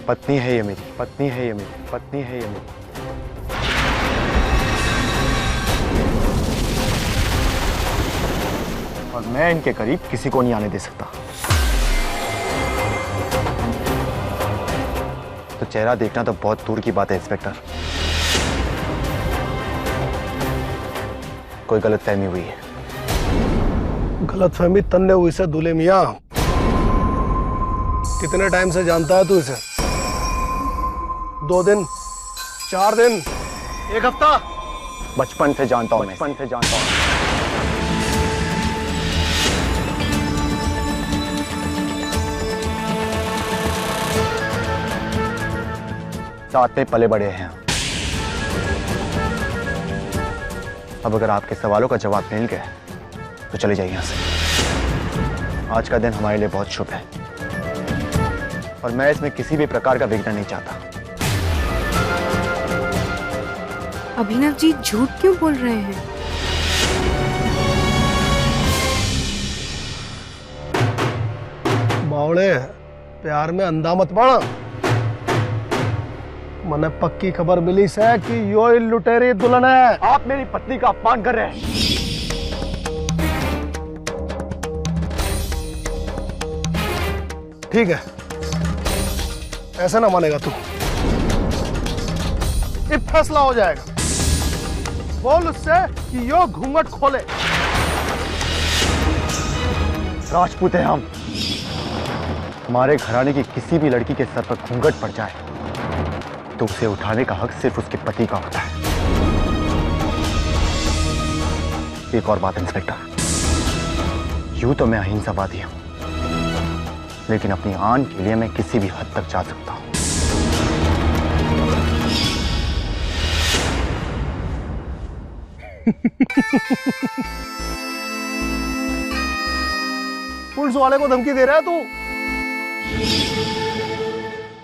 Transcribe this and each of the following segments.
पत्नी है ये मेरी, पत्नी है ये मेरी, पत्नी है ये मेरी। और मैं इनके करीब किसी को नहीं आने दे सकता। तो चेहरा देखना तो बहुत दूर की बात है इंस्पेक्टर। कोई गलतफहमी हुई है। गलतफहमी तन्ने हुई से दूल्हे मियां। कितने टाइम से जानता है तू इसे? 2 दिन, 4 दिन, 1 हफ्ता? बचपन से जानता हूं, बचपन से जानता हूं। साथ में पले बड़े हैं। अब अगर आपके सवालों का जवाब मिल गया तो चले जाइए यहां से। आज का दिन हमारे लिए बहुत शुभ है और मैं इसमें किसी भी प्रकार का विघ्न नहीं चाहता। अभिनव जी झूठ क्यों बोल रहे हैं? बावड़े, प्यार में अंधा मत पड़ा। मने पक्की खबर मिली से कि यो लुटेरी दुल्हन है। आप मेरी पत्नी का अपमान कर रहे हैं। ठीक है, ऐसा ना मानेगा तू। ये फैसला हो जाएगा। बोल उससे कि यो घूंघट खोले। राजपूत हैं हम। हमारे घराने की किसी भी लड़की के सर पर घूंघट पड़ जाए तो उसे उठाने का हक सिर्फ उसके पति का होता है। एक और बात इंस्पेक्टर, यूं तो मैं अहिंसावादी हूं, लेकिन अपनी आन के लिए मैं किसी भी हद तक जा सकता हूं। पुलिस वाले को धमकी दे रहा है तू?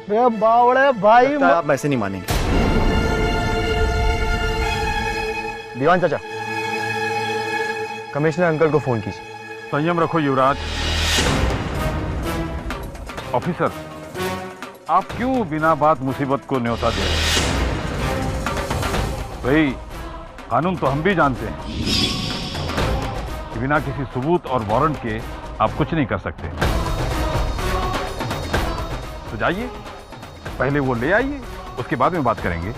रे बावड़े भाई, आप ऐसे नहीं मानेंगे। दीवान चाचा, कमिश्नर अंकल को फोन कीजिए। संयम रखो युवराज। ऑफिसर, आप क्यों बिना बात मुसीबत को न्योता दे रहे हैं? भाई, कानून तो हम भी जानते हैं कि बिना किसी सबूत और वारंट के आप कुछ नहीं कर सकते। तो जाइए, पहले वो ले आइए, उसके बाद में बात करेंगे।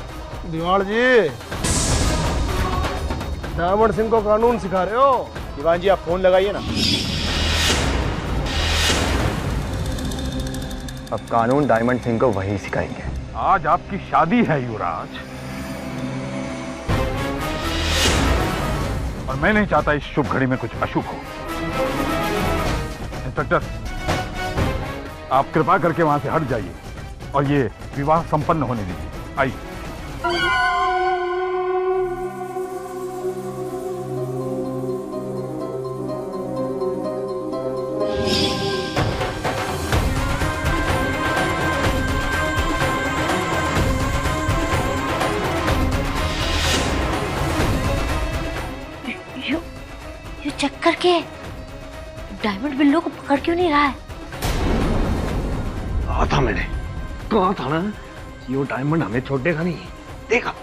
दीवान जी, डायमंड सिंह को कानून सिखा रहे हो? दीवान जी, आप फोन लगाइए ना। अब कानून डायमंड सिंह को वही सिखाएंगे। आज आपकी शादी है युवराज, और मैं नहीं चाहता इस शुभ घड़ी में कुछ अशुभ हो। इंस्पेक्टर, आप कृपा करके वहां से हट जाइए और ये विवाह संपन्न होने दीजिए। आइए। ये चेक करके डायमंड बिल्लो को पकड़ क्यों नहीं रहा है? कहा था मैंने, कहा था ना, यो डायमंड हमें छोड़ेगा नहीं। देखा।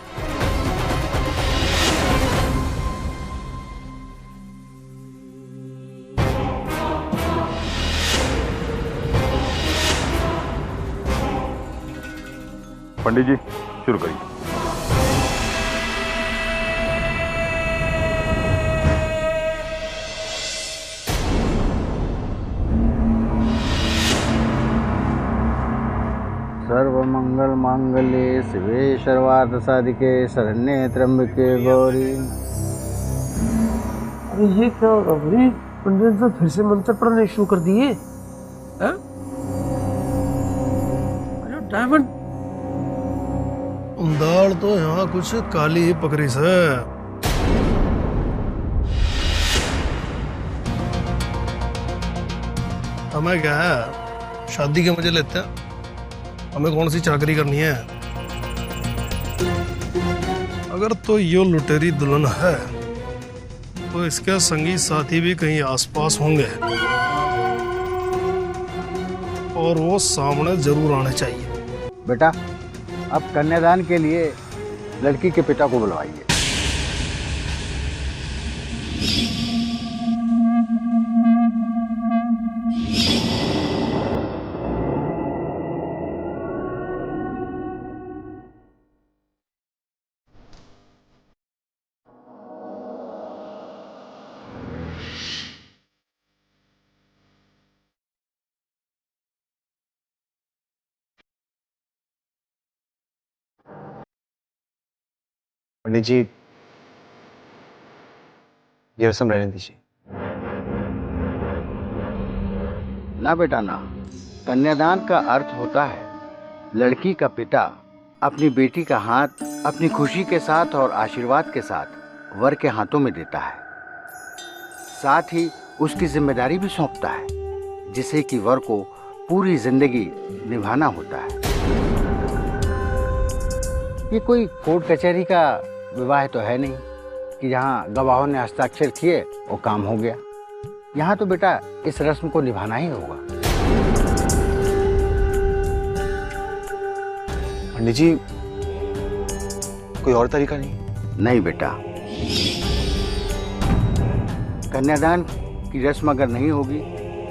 पंडित जी, शुरू करिए। सर्वमंगल मांगल्ये शिवे सर्वार्थ साधिके शरण्ये त्र्यंबके गौरी। अरे ये क्या हो रहा भाई? पंडित ने फिर से मंत्र पढ़ने शुरू कर दिए। अरे डायमंड, दाल तो यहाँ कुछ काली ही पकड़ी से। हमें क्या है, शादी के मजे लेते हैं। हमें कौन सी चाकरी करनी है? अगर तो ये लुटेरी दुल्हन है तो इसके संगी साथी भी कहीं आसपास होंगे और वो सामने जरूर आने चाहिए। बेटा, अब कन्यादान के लिए लड़की के पिता को बुलवाइए। पंडित जी, ये रस्म रहने दीजिए। ना बेटा ना, कन्यादान का अर्थ होता है लड़की का पिता अपनी बेटी का हाथ अपनी खुशी के साथ और आशीर्वाद के साथ वर के हाथों में देता है, साथ ही उसकी जिम्मेदारी भी सौंपता है जिसे कि वर को पूरी जिंदगी निभाना होता है। ये कोई कोर्ट कचहरी का विवाह तो है नहीं कि जहाँ गवाहों ने हस्ताक्षर किए और काम हो गया। यहाँ तो बेटा इस रस्म को निभाना ही होगा। पंडित जी, कोई और तरीका नहीं? नहीं बेटा, कन्यादान की रस्म अगर नहीं होगी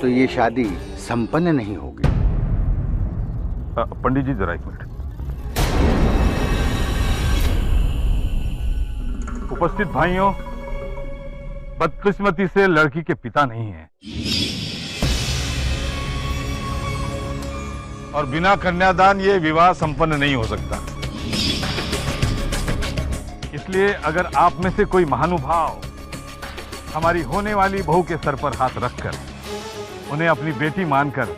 तो ये शादी संपन्न नहीं होगी। पंडित जी जरा एक मिनट। उपस्थित भाइयों, बदकिस्मती से लड़की के पिता नहीं है और बिना कन्यादान ये विवाह संपन्न नहीं हो सकता। इसलिए अगर आप में से कोई महानुभाव हमारी होने वाली बहू के सर पर हाथ रखकर उन्हें अपनी बेटी मानकर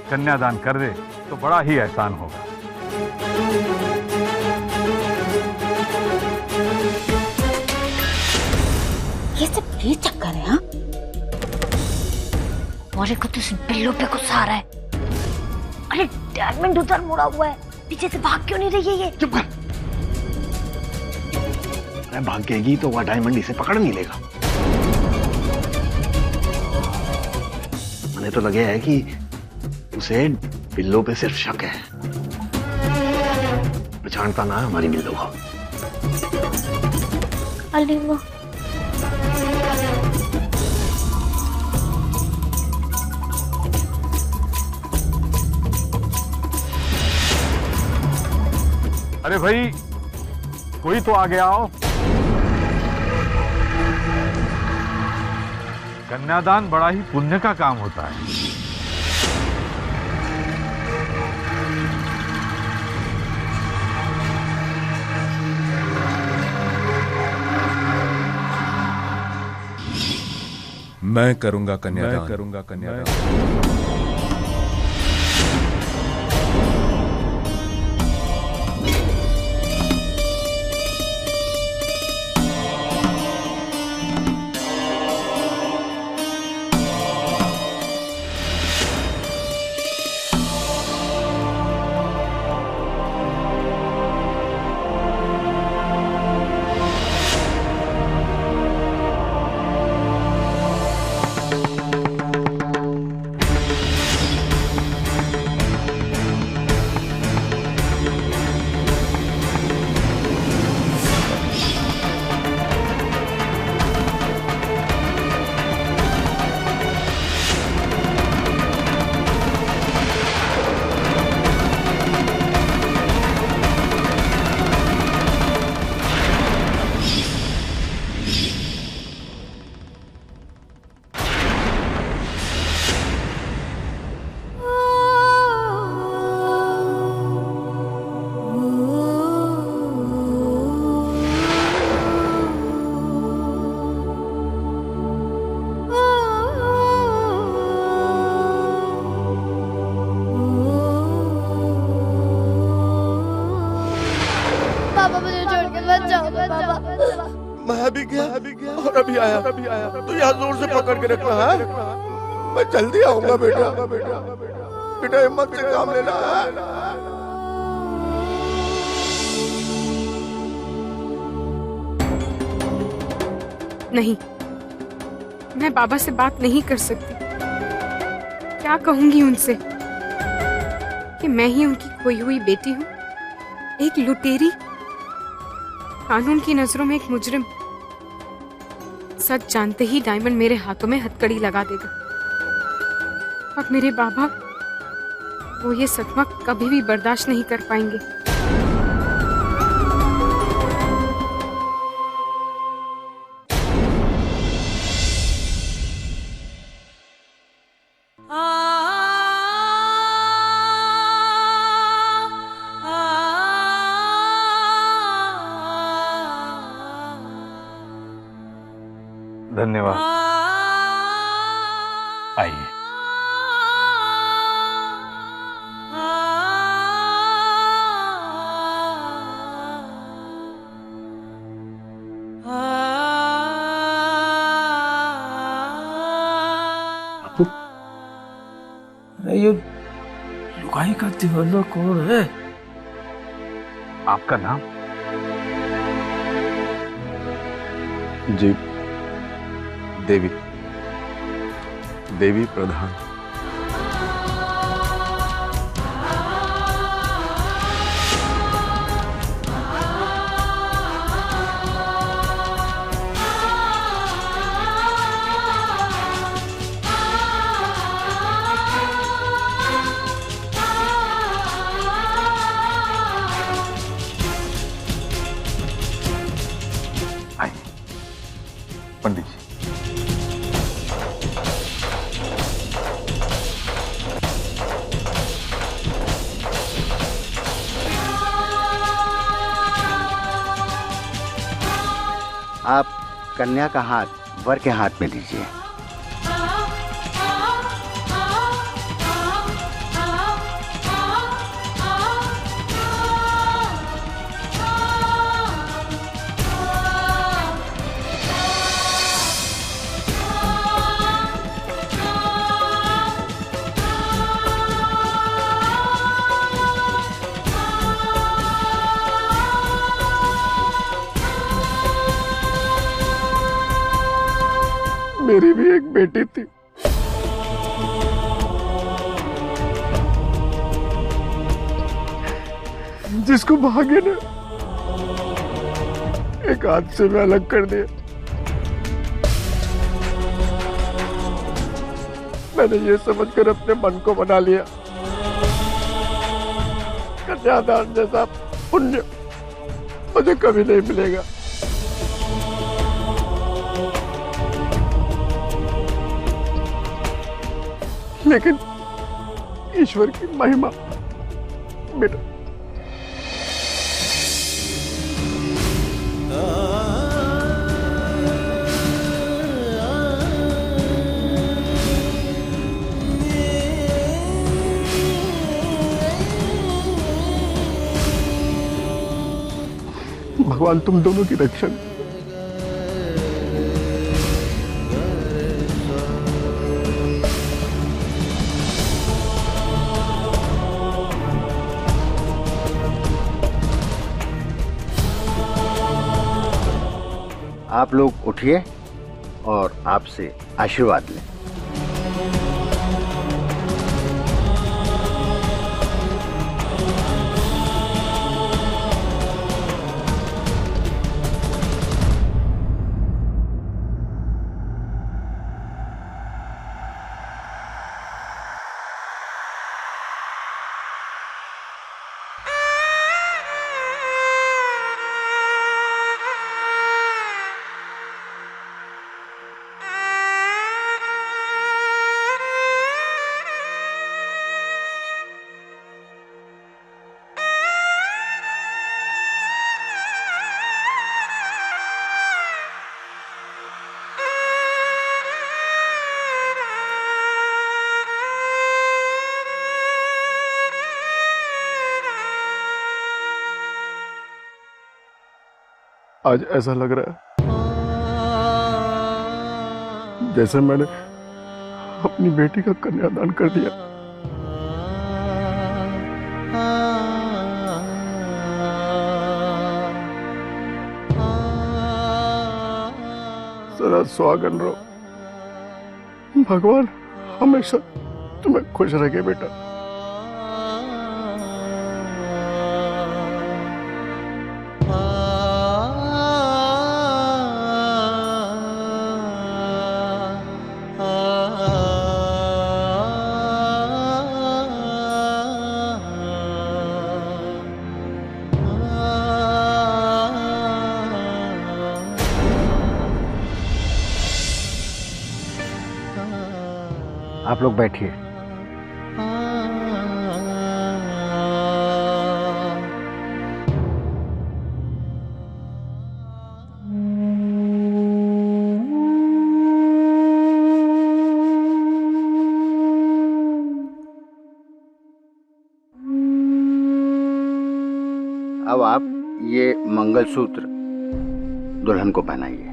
कन्यादान कर दे तो बड़ा ही एहसान होगा। ये सब ये चक्कर है। हाँ, मोरे को तो इस बिल्लू पे गुस्सा आ रहा है। अरे डायमंड उधर मुड़ा हुआ है, पीछे से भाग क्यों नहीं रही है ये? चुप कर। अरे भागेगी तो वह डायमंड इसे पकड़ नहीं लेगा। मुझे तो लगे है कि उसे बिल्लो पे सिर्फ शक है। पहचानता ना हमारी बिल्लो को। अलीमा, अरे भाई, कोई तो आगे आओ। कन्यादान बड़ा ही पुण्य का काम होता है। मैं करूंगा कन्यादान। मैं भी गया और अभी आया तो यहाँ जोर से पकड़ के रखना है। मैं जल्दी आऊंगा बेटा। बेटा हिम्मत से काम लेना है। नहीं, मैं बाबा से बात नहीं कर सकती। क्या कहूंगी उनसे? कि मैं ही उनकी खोई हुई बेटी हूँ, एक लुटेरी, कानून की नजरों में एक मुजरिम। सच जानते ही डायमंड मेरे हाथों में हथकड़ी लगा देगा और मेरे बाबा वो ये सदमा कभी भी बर्दाश्त नहीं कर पाएंगे। धन्यवाद। आइए। ये लुगाई का दीवाना कौन है? आपका नाम? जी, देवी, देवी प्रधान। पंडित जी, आप कन्या का हाथ वर के हाथ में दीजिए। मेरी भी एक बेटी थी, जिसको भाग्य ने एक हाथ से में अलग कर दिया। मैंने ये समझकर अपने मन को बना लिया, कन्यादान जैसा पुण्य मुझे कभी नहीं मिलेगा। लेकिन ईश्वर की महिमा बेटा। भगवान तुम दोनों की रक्षा करे। आप लोग उठिए और आपसे आशीर्वाद लें। आज ऐसा लग रहा है जैसे मैंने अपनी बेटी का कन्यादान कर दिया। सदा सुहागन रहो, भगवान हमेशा तुम्हें खुश रखे बेटा। आप लोग बैठिए। अब आप ये मंगलसूत्र दुल्हन को पहनाइए।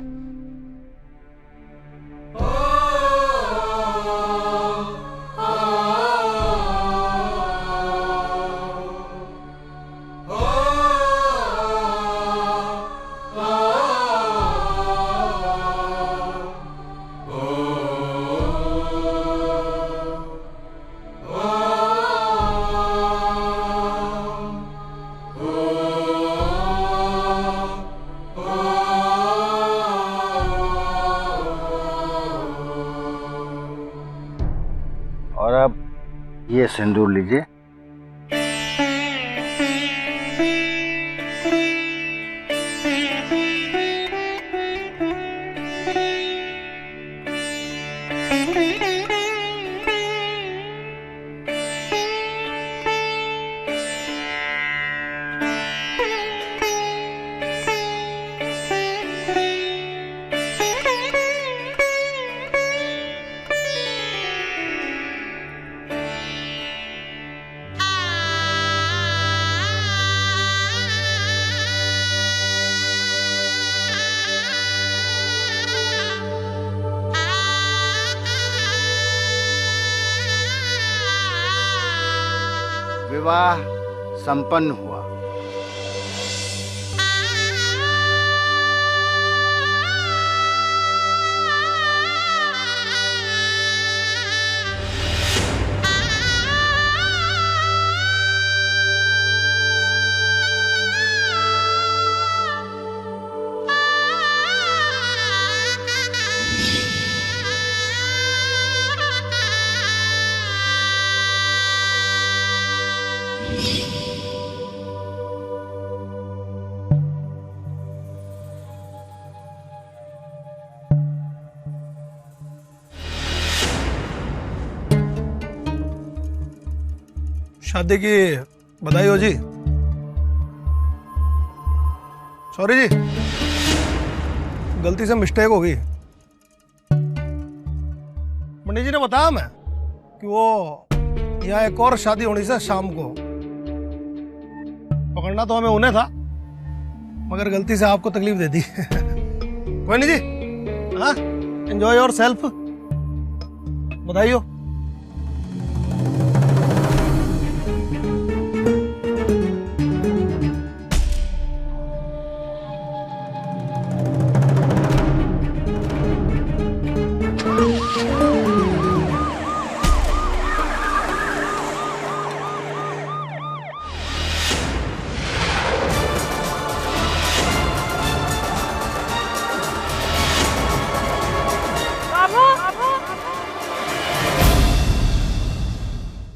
और अब ये सिंदूर लीजिए। विवाह संपन्न हुआ। शादी की बधाई हो जी। सॉरी जी, गलती से मिस्टेक हो गई। पंडित जी ने बताया मैं कि वो यहाँ एक और शादी होनी से शाम को। पकड़ना तो हमें उन्हें था, मगर गलती से आपको तकलीफ दे दी। कोई नहीं जी, हाँ, एंजॉय योर सेल्फ। बधाई हो।